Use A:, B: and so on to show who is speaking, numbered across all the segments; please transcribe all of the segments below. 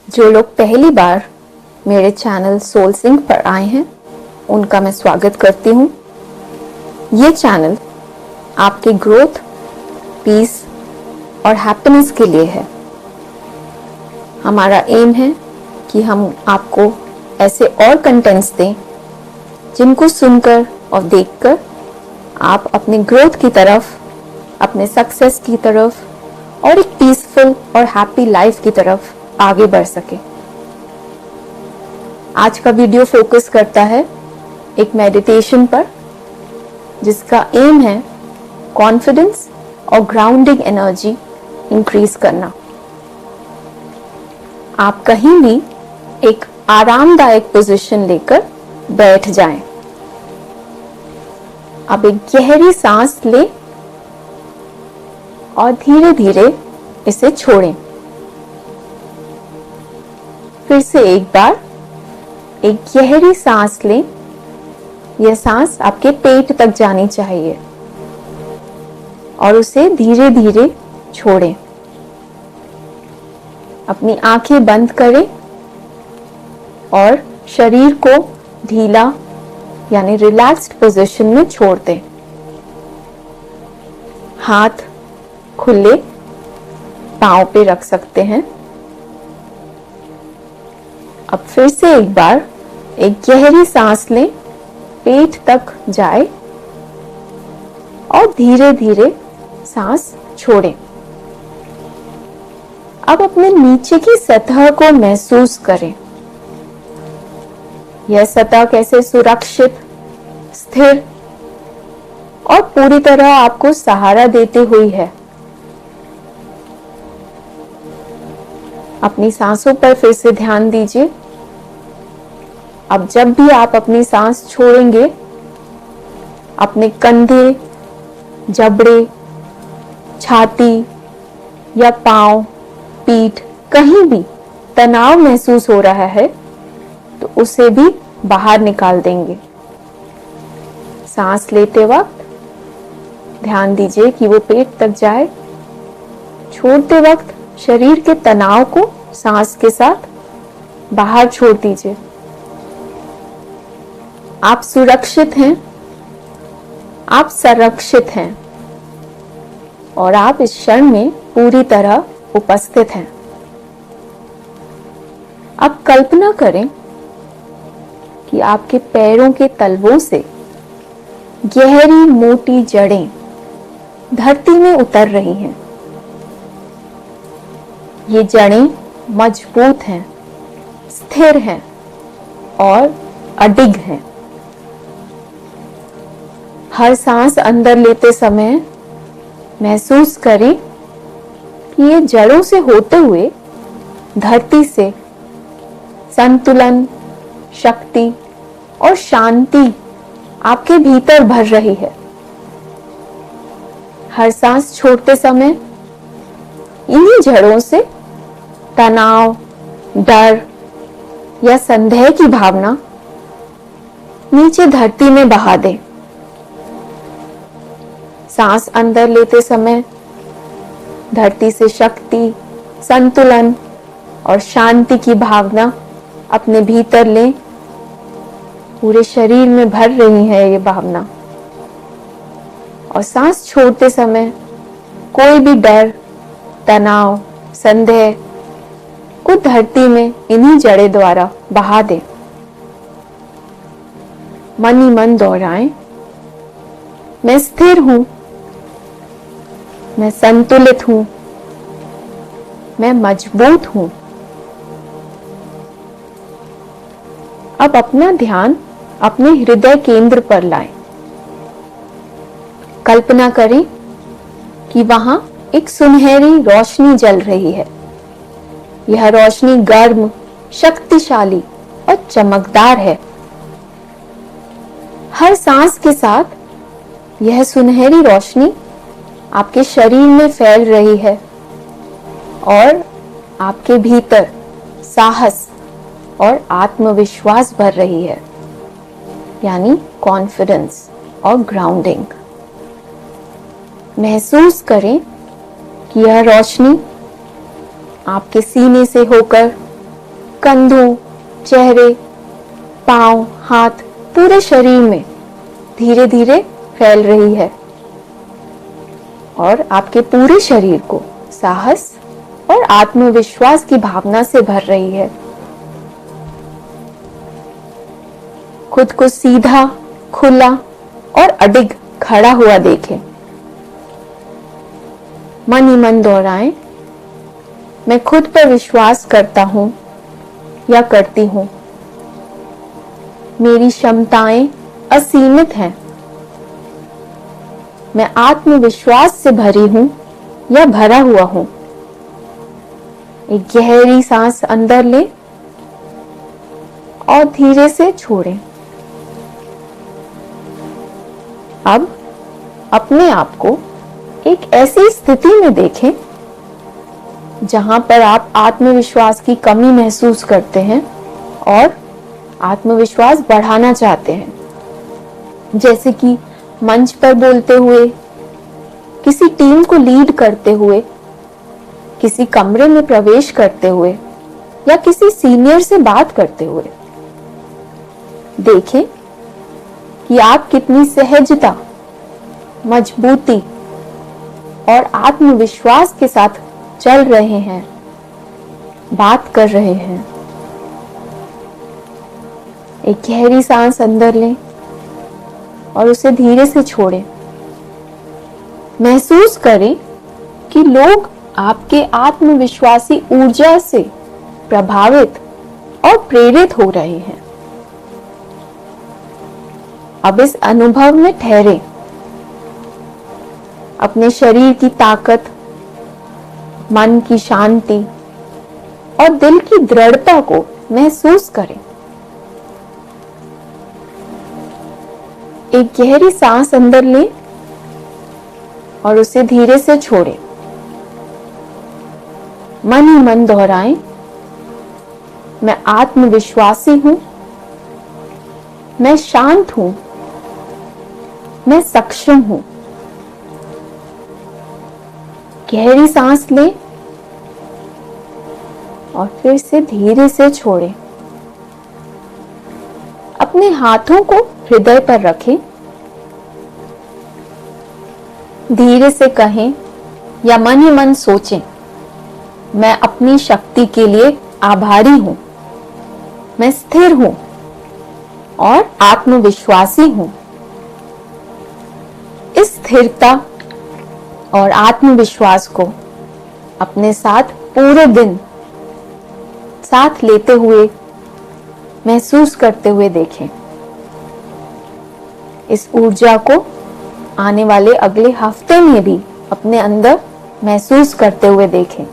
A: जो लोग पहली बार मेरे चैनल सोल सिंक पर आए हैं उनका मैं स्वागत करती हूँ। ये चैनल आपके ग्रोथ, पीस और हैप्पीनेस के लिए है। हमारा एम है कि हम आपको ऐसे और कंटेंट्स दें जिनको सुनकर और देखकर आप अपने ग्रोथ की तरफ, अपने सक्सेस की तरफ और एक पीसफुल और हैप्पी लाइफ की तरफ आगे बढ़ सके। आज का वीडियो फोकस करता है एक मेडिटेशन पर जिसका एम है कॉन्फिडेंस और ग्राउंडिंग एनर्जी इंक्रीज करना। आप कहीं भी एक आरामदायक पोजीशन लेकर बैठ जाएं। अब एक गहरी सांस लें और धीरे धीरे इसे छोड़ें। फिर से एक बार एक गहरी सांस लें। यह सांस आपके पेट तक जानी चाहिए और उसे धीरे धीरे छोड़ें। अपनी आंखें बंद करें और शरीर को ढीला यानी रिलैक्स्ड पोजीशन में छोड़ दें। हाथ खुले पांव पे रख सकते हैं। अब फिर से एक बार एक गहरी सांस लें, पेट तक जाए और धीरे धीरे सांस छोड़ें। अब अपने नीचे की सतह को महसूस करें। यह सतह कैसे सुरक्षित, स्थिर और पूरी तरह आपको सहारा देते हुई है। अपनी सांसों पर फिर से ध्यान दीजिए। अब जब भी आप अपनी सांस छोड़ेंगे, अपने कंधे, जबड़े, छाती या पांव, पीठ कहीं भी तनाव महसूस हो रहा है तो उसे भी बाहर निकाल देंगे। सांस लेते वक्त ध्यान दीजिए कि वो पेट तक जाए। छोड़ते वक्त शरीर के तनाव को सांस के साथ बाहर छोड़ दीजिए। आप सुरक्षित हैं, आप संरक्षित हैं और आप इस क्षण में पूरी तरह उपस्थित हैं। अब कल्पना करें कि आपके पैरों के तलवों से गहरी मोटी जड़ें धरती में उतर रही हैं। ये जड़ें मजबूत हैं, स्थिर हैं और अडिग हैं। हर सांस अंदर लेते समय महसूस करें कि ये जड़ों से होते हुए धरती से संतुलन, शक्ति और शांति आपके भीतर भर रही है। हर सांस छोड़ते समय इन्हीं जड़ों से तनाव, डर या संदेह की भावना नीचे धरती में बहा दें। सांस अंदर लेते समय धरती से शक्ति, संतुलन और शांति की भावना अपने भीतर लें। पूरे शरीर में भर रही है ये भावना। और सांस छोड़ते समय कोई भी डर, तनाव, संदेह को धरती में इन्हीं जड़ें द्वारा बहा दें। मन ही मन दोहराएं, मैं स्थिर हूं, मैं संतुलित हूं, मैं मजबूत हूं। अब अपना ध्यान अपने हृदय केंद्र पर लाएं। कल्पना करें कि वहां एक सुनहरी रोशनी जल रही है। यह रोशनी गर्म, शक्तिशाली और चमकदार है। हर सांस के साथ यह सुनहरी रोशनी आपके शरीर में फैल रही है और आपके भीतर साहस और आत्मविश्वास भर रही है, यानी कॉन्फिडेंस और ग्राउंडिंग। महसूस करें कि यह रोशनी आपके सीने से होकर कंधों, चेहरे, पांव, हाथ, पूरे शरीर में धीरे धीरे फैल रही है और आपके पूरे शरीर को साहस और आत्मविश्वास की भावना से भर रही है। खुद को सीधा, खुला और अडिग खड़ा हुआ देखें। मन ही मन दोहराएं, मैं खुद पर विश्वास करता हूं या करती हूं। मेरी क्षमताएं असीमित हैं। मैं आत्मविश्वास से भरी हूं या भरा हुआ हूं। एक गहरी सांस अंदर लें और धीरे से छोड़ें। अब अपने आप को एक ऐसी स्थिति में देखें जहां पर आप आत्मविश्वास की कमी महसूस करते हैं और आत्मविश्वास बढ़ाना चाहते हैं, जैसे कि मंच पर बोलते हुए, किसी टीम को लीड करते हुए, किसी कमरे में प्रवेश करते हुए या किसी सीनियर से बात करते हुए। देखें कि आप कितनी सहजता, मजबूती और आत्मविश्वास के साथ चल रहे हैं, बात कर रहे हैं। एक गहरी सांस अंदर लें और उसे धीरे से छोड़ें। महसूस करें कि लोग आपके आत्मविश्वासी ऊर्जा से प्रभावित और प्रेरित हो रहे हैं। अब इस अनुभव में ठहरें। अपने शरीर की ताकत, मन की शांति और दिल की दृढ़ता को महसूस करें। एक गहरी सांस अंदर लें और उसे धीरे से छोड़ें। मन ही मन दोहराएं, मैं आत्मविश्वासी हूं, मैं शांत हूं, मैं सक्षम हूं। गहरी सांस लें और फिर से धीरे से छोड़ें। अपने हाथों को हृदय पर रखें। धीरे से कहें या मन ही मन सोचें, मैं अपनी शक्ति के लिए आभारी हूं, मैं स्थिर हूं और आत्मविश्वासी हूं। इस स्थिरता और आत्मविश्वास को अपने साथ पूरे दिन साथ लेते हुए, महसूस करते हुए देखें। इस ऊर्जा को आने वाले अगले हफ्ते में भी अपने अंदर महसूस करते हुए देखें।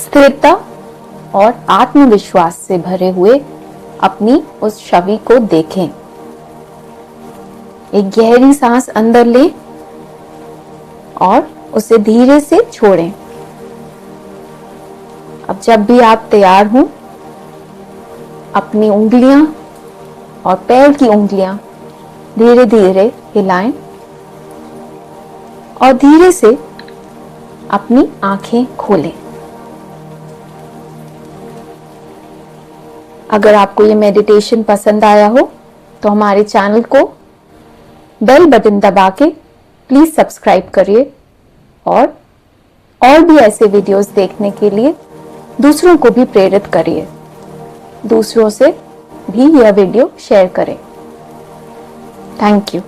A: स्थिरता और आत्मविश्वास से भरे हुए अपनी उस छवि को देखें। एक गहरी सांस अंदर लें और उसे धीरे से छोड़ें। अब जब भी आप तैयार हों, अपनी उंगलियां और पैर की उंगलियां धीरे धीरे हिलाएं और धीरे से अपनी आंखें खोलें। अगर आपको ये मेडिटेशन पसंद आया हो तो हमारे चैनल को बेल बटन दबा के प्लीज सब्सक्राइब करिए और भी ऐसे वीडियोस देखने के लिए दूसरों को भी प्रेरित करिए। दूसरों से भी यह वीडियो शेयर करें। Thank you.